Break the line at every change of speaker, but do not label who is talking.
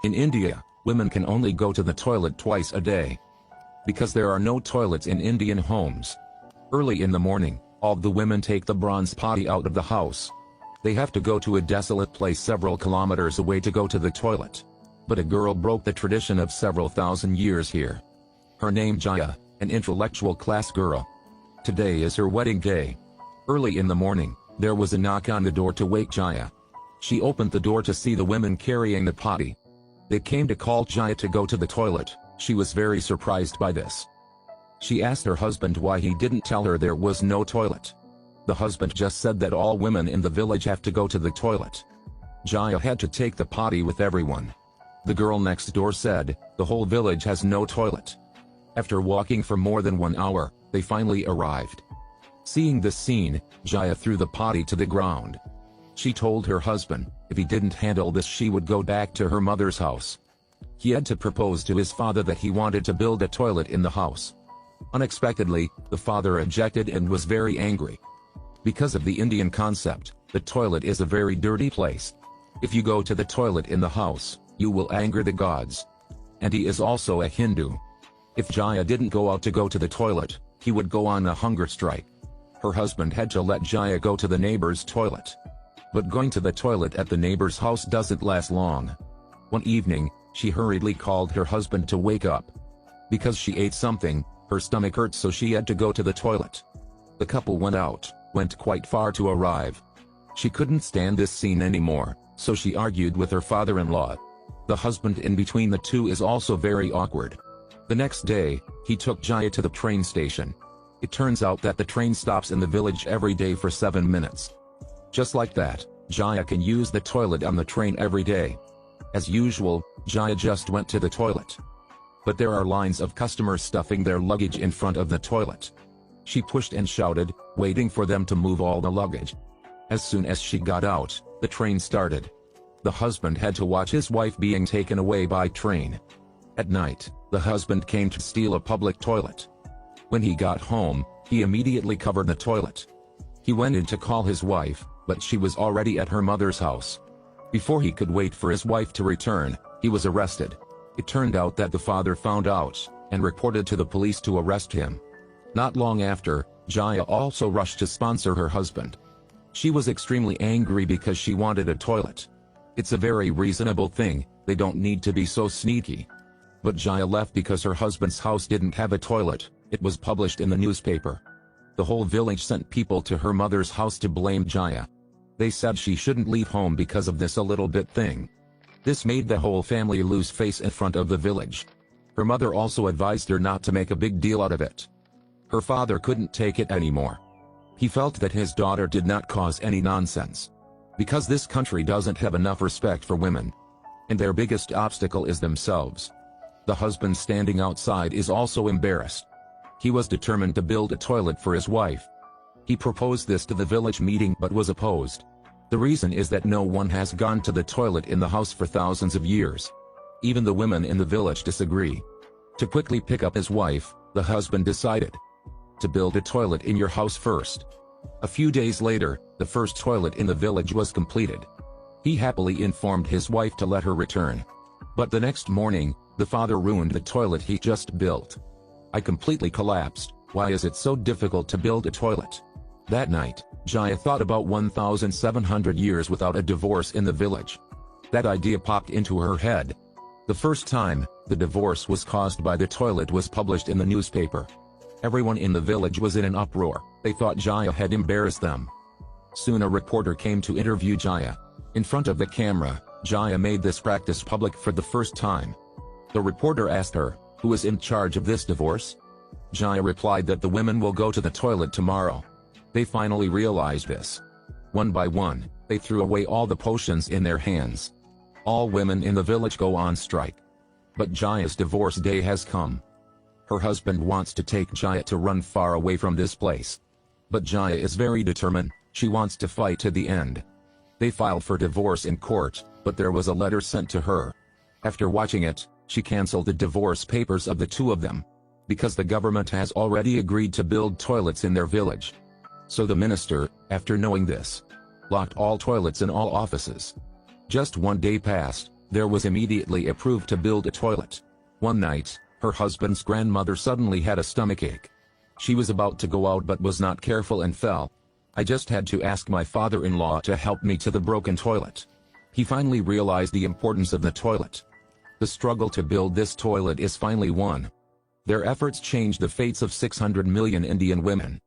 In India, women can only go to the toilet twice a day. Because there are no toilets in Indian homes. Early in the morning, all the women take the bronze potty out of the house. They have to go to a desolate place several kilometers away to go to the toilet. But a girl broke the tradition of several thousand years here. Her name Jaya, an intellectual class girl. Today is her wedding day. Early in the morning, there was a knock on the door to wake Jaya. She opened the door to see the women carrying the potty. They came to call Jaya to go to the toilet. She was very surprised by this. She asked her husband why he didn't tell her there was no toilet. The husband just said that all women in the village have to go to the toilet. Jaya had to take the potty with everyone. The girl next door said, the whole village has no toilet. After walking for more than 1 hour, they finally arrived. Seeing this scene, Jaya threw the potty to the ground. She told her husband, if he didn't handle this she would go back to her mother's house. He had to propose to his father that he wanted to build a toilet in the house. Unexpectedly, the father objected and was very angry. Because of the Indian concept, the toilet is a very dirty place. If you go to the toilet in the house, you will anger the gods. And he is also a Hindu. If Jaya didn't go out to go to the toilet, he would go on a hunger strike. Her husband had to let Jaya go to the neighbor's toilet. But going to the toilet at the neighbor's house doesn't last long. One evening, she hurriedly called her husband to wake up. Because she ate something, her stomach hurt so she had to go to the toilet. The couple went quite far to arrive. She couldn't stand this scene anymore, so she argued with her father-in-law. The husband in between the two is also very awkward. The next day, he took Jaya to the train station. It turns out that the train stops in the village every day for 7 minutes. Just like that, Jaya can use the toilet on the train every day. As usual, Jaya just went to the toilet. But there are lines of customers stuffing their luggage in front of the toilet. She pushed and shouted, waiting for them to move all the luggage. As soon as she got out, the train started. The husband had to watch his wife being taken away by train. At night, the husband came to steal a public toilet. When he got home, he immediately covered the toilet. He went in to call his wife, but she was already at her mother's house. Before he could wait for his wife to return, he was arrested. It turned out that the father found out, and reported to the police to arrest him. Not long after, Jaya also rushed to sponsor her husband. She was extremely angry because she wanted a toilet. It's a very reasonable thing, they don't need to be so sneaky. But Jaya left because her husband's house didn't have a toilet. It was published in the newspaper. The whole village sent people to her mother's house to blame Jaya. They said she shouldn't leave home because of this a little bit thing. This made the whole family lose face in front of the village. Her mother also advised her not to make a big deal out of it. Her father couldn't take it anymore. He felt that his daughter did not cause any nonsense. Because this country doesn't have enough respect for women. And their biggest obstacle is themselves. The husband standing outside is also embarrassed. He was determined to build a toilet for his wife. He proposed this to the village meeting but was opposed. The reason is that no one has gone to the toilet in the house for thousands of years. Even the women in the village disagree. To quickly pick up his wife, the husband decided to build a toilet in your house first. A few days later, the first toilet in the village was completed. He happily informed his wife to let her return. But the next morning, the father ruined the toilet he just built. I completely collapsed. Why is it so difficult to build a toilet? That night, Jaya thought about 1,700 years without a divorce in the village. That idea popped into her head. The first time the divorce was caused by the toilet was published in the newspaper. Everyone in the village was in an uproar. They thought Jaya had embarrassed them. Soon a reporter came to interview Jaya. In front of the camera, Jaya made this practice public for the first time. The reporter asked her, who is in charge of this divorce? Jaya replied that the women will go to the toilet tomorrow. They finally realized this. One by one, they threw away all the potions in their hands. All women in the village go on strike. But Jaya's divorce day has come. Her husband wants to take Jaya to run far away from this place. But Jaya is very determined, she wants to fight to the end. They filed for divorce in court, but there was a letter sent to her. After watching it, she cancelled the divorce papers of the two of them. Because the government has already agreed to build toilets in their village. So the minister, after knowing this, locked all toilets in all offices. Just one day passed, There was immediately approved to build a toilet. One night, her husband's grandmother suddenly had a stomachache. She was about to go out but was not careful and fell. I just had to ask my father-in-law to help me to the broken toilet. He finally realized the importance of the toilet. The struggle to build this toilet is finally won. Their efforts changed the fates of 600 million Indian women.